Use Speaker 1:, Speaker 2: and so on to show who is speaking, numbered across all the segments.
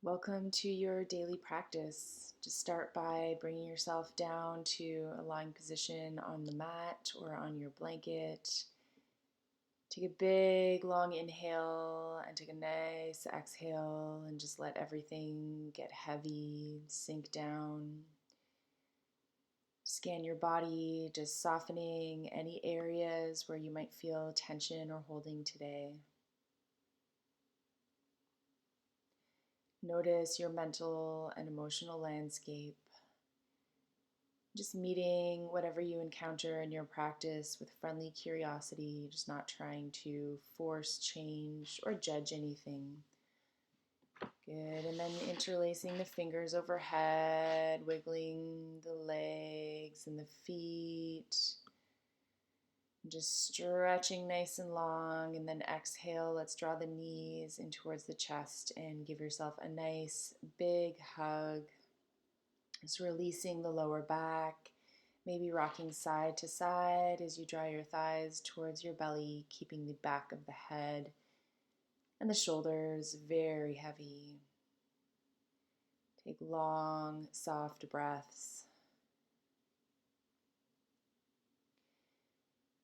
Speaker 1: Welcome to your daily practice. Just start by bringing yourself down to a lying position on the mat or on your blanket. Take a big, long inhale and take a nice exhale and just let everything get heavy, sink down. Scan your body, just softening any areas where you might feel tension or holding today. Notice your mental and emotional landscape. Just meeting whatever you encounter in your practice with friendly curiosity, just not trying to force change or judge anything. Good. And then interlacing the fingers overhead, wiggling the legs and the feet. Just stretching nice and long. And then exhale. Let's draw the knees in towards the chest and give yourself a nice big hug. Just releasing the lower back. Maybe rocking side to side as you draw your thighs towards your belly, keeping the back of the head and the shoulders very heavy. Take long, soft breaths.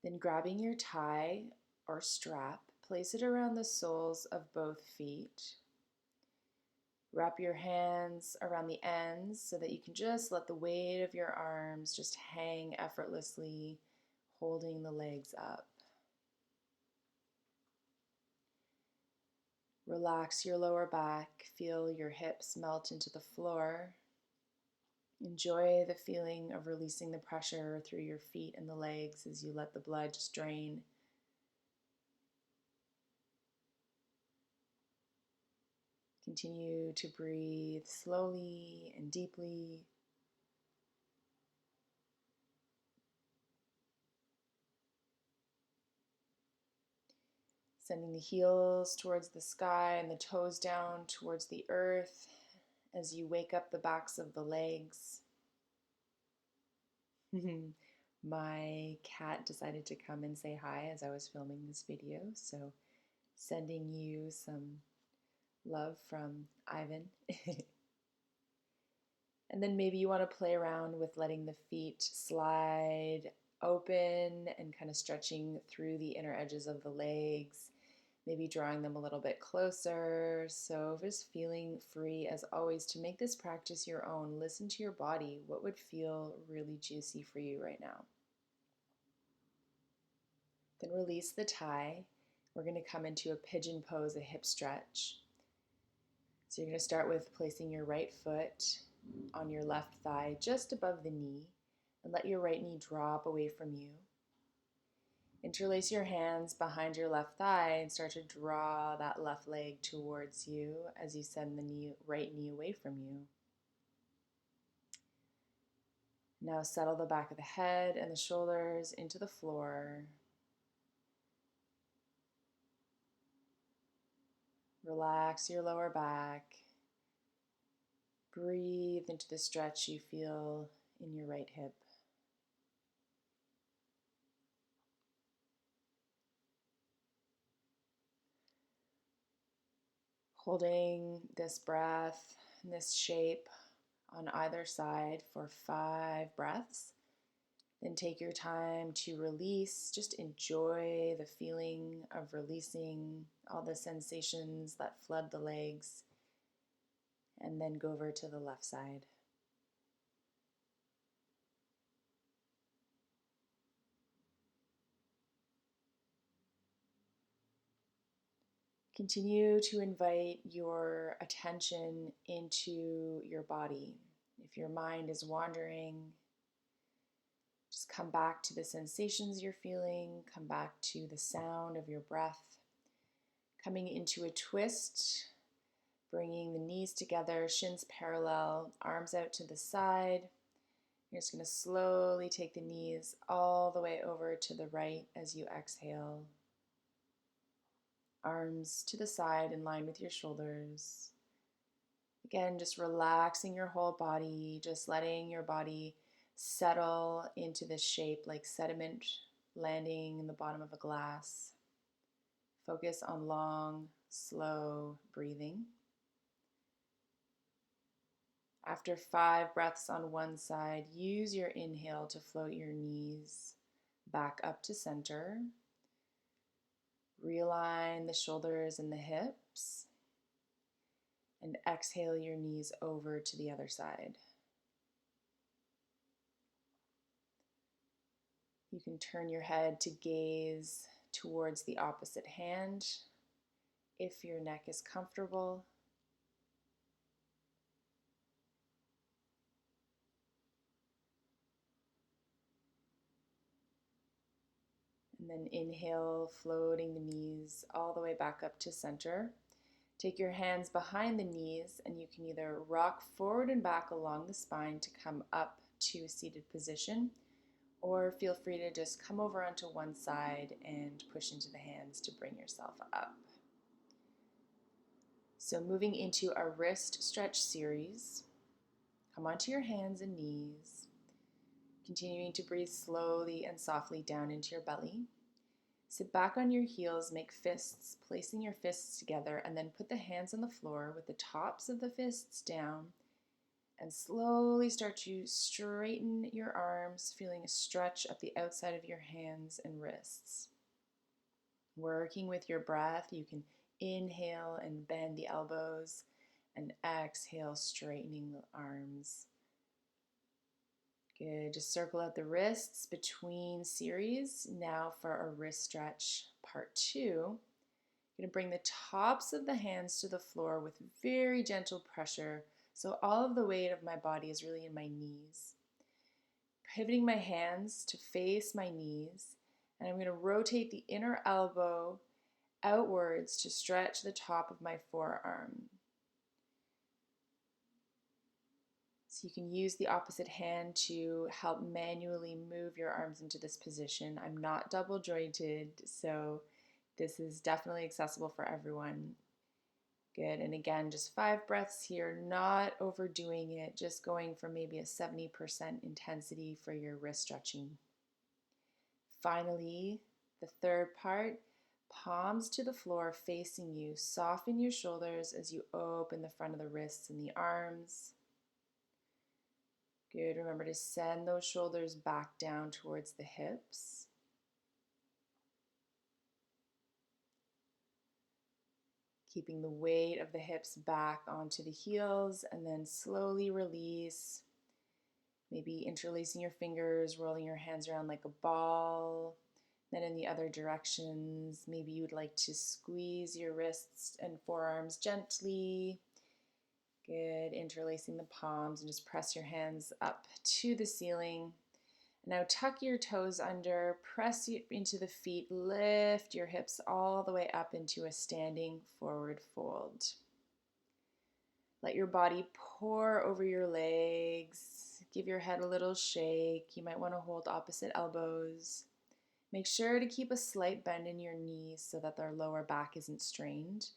Speaker 1: Then grabbing your tie or strap, place it around the soles of both feet. Wrap your hands around the ends so that you can just let the weight of your arms just hang effortlessly, holding the legs up. Relax your lower back, feel your hips melt into the floor. Enjoy the feeling of releasing the pressure through your feet and the legs as you let the blood just drain. Continue to breathe slowly and deeply. Sending the heels towards the sky and the toes down towards the earth as you wake up the backs of the legs. My cat decided to come and say hi as I was filming this video, so sending you some love from Ivan. And then maybe you want to play around with letting the feet slide open and kind of stretching through the inner edges of the legs, maybe drawing them a little bit closer. So just feeling free as always to make this practice your own. Listen to your body. What would feel really juicy for you right now? Then release the tie. We're going to come into a pigeon pose, a hip stretch. So you're going to start with placing your right foot on your left thigh just above the knee and let your right knee drop away from you. Interlace your hands behind your left thigh and start to draw that left leg towards you as you send the right knee away from you. Now settle the back of the head and the shoulders into the floor. Relax your lower back. Breathe into the stretch you feel in your right hip. Holding this breath and this shape on either side for 5 breaths. Then take your time to release. Just enjoy the feeling of releasing all the sensations that flood the legs. And then go over to the left side. Continue to invite your attention into your body. If your mind is wandering, just come back to the sensations you're feeling, come back to the sound of your breath. Coming into a twist, bringing the knees together, shins parallel, arms out to the side. You're just going to slowly take the knees all the way over to the right as you exhale. Arms to the side in line with your shoulders. Again, just relaxing your whole body, just letting your body settle into this shape like sediment landing in the bottom of a glass. Focus on long, slow breathing. After 5 breaths on one side, use your inhale to float your knees back up to center. Realign the shoulders and the hips. And exhale your knees over to the other side. You can turn your head to gaze towards the opposite hand if your neck is comfortable. And then inhale, floating the knees all the way back up to center. Take your hands behind the knees and you can either rock forward and back along the spine to come up to a seated position, or feel free to just come over onto one side and push into the hands to bring yourself up. So moving into our wrist stretch series, come onto your hands and knees, continuing to breathe slowly and softly down into your belly. Sit back on your heels, make fists, placing your fists together, and then put the hands on the floor with the tops of the fists down, and slowly start to straighten your arms, feeling a stretch up the outside of your hands and wrists. Working with your breath, you can inhale and bend the elbows, and exhale, straightening the arms. Good. Just circle out the wrists between series. Now for our wrist stretch part 2. I'm going to bring the tops of the hands to the floor with very gentle pressure. So all of the weight of my body is really in my knees. Pivoting my hands to face my knees. And I'm going to rotate the inner elbow outwards to stretch the top of my forearm. So you can use the opposite hand to help manually move your arms into this position. I'm not double jointed, so this is definitely accessible for everyone. Good, and again, just 5 breaths here, not overdoing it, just going for maybe a 70% intensity for your wrist stretching. Finally, the third part, palms to the floor facing you. Soften your shoulders as you open the front of the wrists and the arms. Good. Remember to send those shoulders back down towards the hips. Keeping the weight of the hips back onto the heels, and then slowly release. Maybe interlacing your fingers, rolling your hands around like a ball. Then in the other directions, maybe you would like to squeeze your wrists and forearms gently. Good. Interlacing the palms and just press your hands up to the ceiling. Now tuck your toes under, press into the feet, lift your hips all the way up into a standing forward fold. Let your body pour over your legs. Give your head a little shake. You might want to hold opposite elbows. Make sure to keep a slight bend in your knees so that their lower back isn't strained.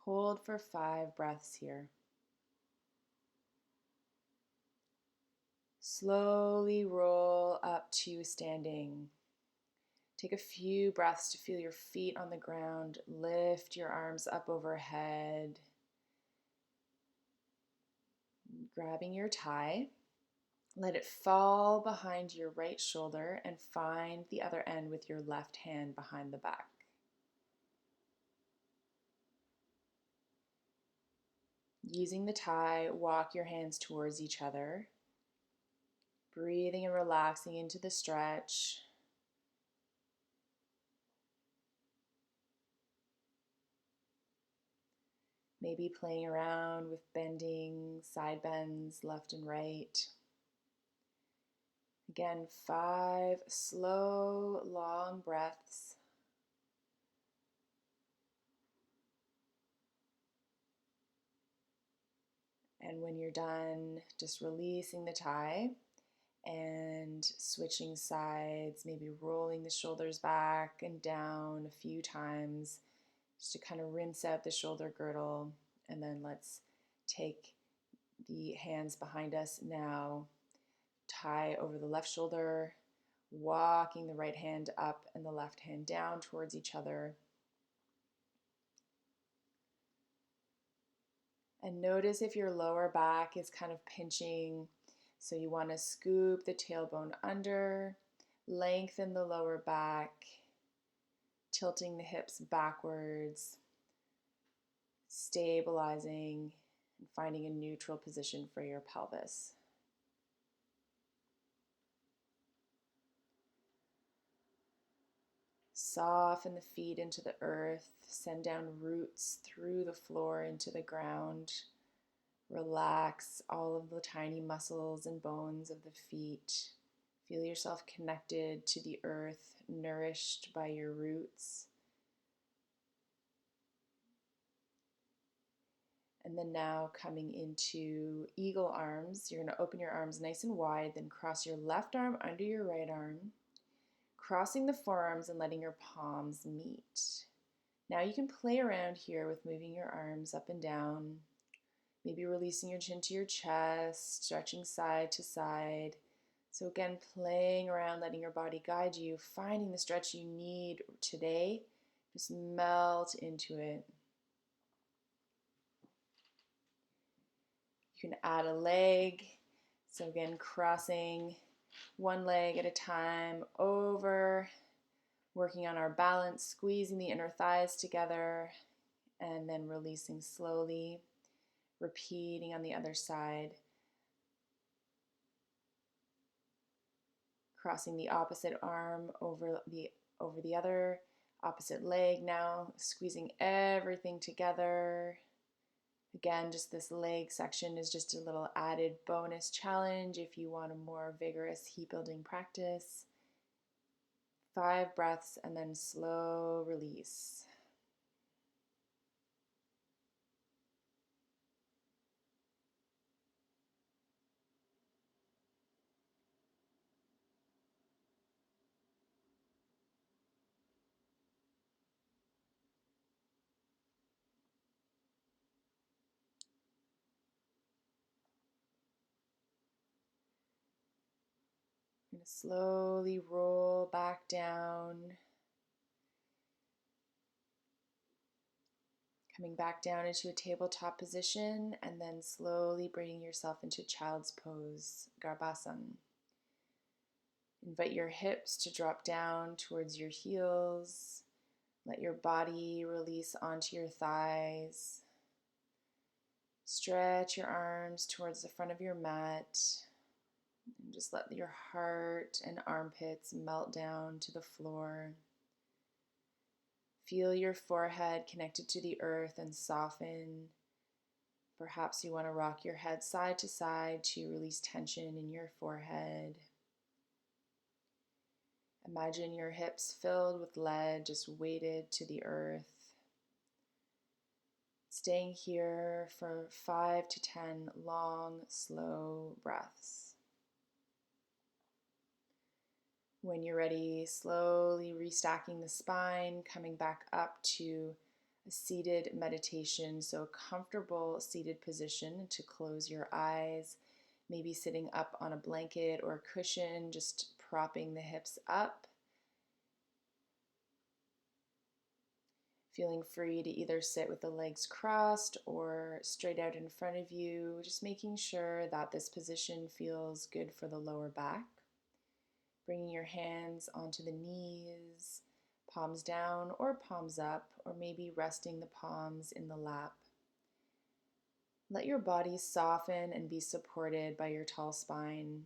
Speaker 1: Hold for 5 breaths here. Slowly roll up to standing. Take a few breaths to feel your feet on the ground. Lift your arms up overhead. Grabbing your thigh. Let it fall behind your right shoulder and find the other end with your left hand behind the back. Using the thigh, walk your hands towards each other. Breathing and relaxing into the stretch. Maybe playing around with bending, side bends, left and right. Again, 5 slow, long breaths. And when you're done, just releasing the thigh and switching sides, maybe rolling the shoulders back and down a few times just to kind of rinse out the shoulder girdle. And then let's take the hands behind us now, tie over the left shoulder, walking the right hand up and the left hand down towards each other. And notice if your lower back is kind of pinching. So you want to scoop the tailbone under, lengthen the lower back, tilting the hips backwards, stabilizing, and finding a neutral position for your pelvis. Soften the feet into the earth, send down roots through the floor into the ground. Relax all of the tiny muscles and bones of the feet. Feel yourself connected to the earth, nourished by your roots. And then now coming into eagle arms, you're going to open your arms nice and wide, then cross your left arm under your right arm, crossing the forearms and letting your palms meet. Now you can play around here with moving your arms up and down, maybe releasing your chin to your chest, stretching side to side. So again, playing around, letting your body guide you, finding the stretch you need today. Just melt into it. You can add a leg. So again, crossing one leg at a time over, working on our balance, squeezing the inner thighs together, and then releasing slowly, repeating on the other side. Crossing the opposite arm over the other, opposite leg now, squeezing everything together. Again, just this leg section is just a little added bonus challenge if you want a more vigorous heat building practice. 5 breaths and then slow release. I'm going to slowly roll back down. Coming back down into a tabletop position and then slowly bringing yourself into child's pose, Garbhasana. Invite your hips to drop down towards your heels. Let your body release onto your thighs. Stretch your arms towards the front of your mat. And just let your heart and armpits melt down to the floor. Feel your forehead connected to the earth and soften. Perhaps you want to rock your head side to side to release tension in your forehead. Imagine your hips filled with lead, just weighted to the earth. Staying here for 5 to 10 long, slow breaths. When you're ready, slowly restacking the spine, coming back up to a seated meditation. So a comfortable seated position to close your eyes, maybe sitting up on a blanket or a cushion, just propping the hips up. Feeling free to either sit with the legs crossed or straight out in front of you, just making sure that this position feels good for the lower back. Bringing your hands onto the knees, palms down or palms up, or maybe resting the palms in the lap. Let your body soften and be supported by your tall spine.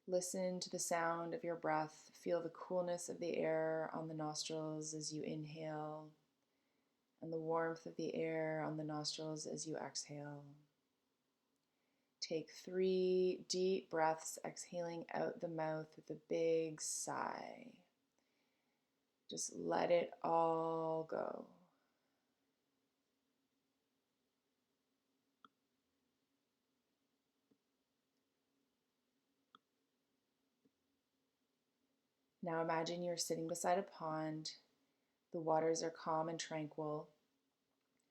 Speaker 1: Listen to the sound of your breath. Feel the coolness of the air on the nostrils as you inhale, and the warmth of the air on the nostrils as you exhale. Take 3 deep breaths, exhaling out the mouth with a big sigh. Just let it all go. Now imagine you're sitting beside a pond. The waters are calm and tranquil.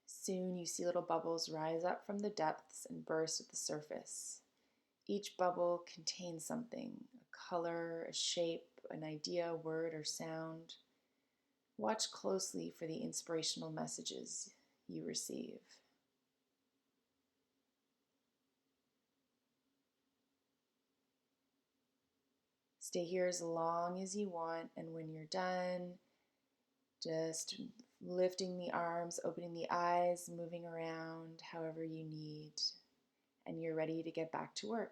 Speaker 1: Soon you see little bubbles rise up from the depths and burst at the surface. Each bubble contains something, a color, a shape, an idea, word, or sound. Watch closely for the inspirational messages you receive. Stay here as long as you want, and when you're done, just lifting the arms, opening the eyes, moving around however you need, and you're ready to get back to work.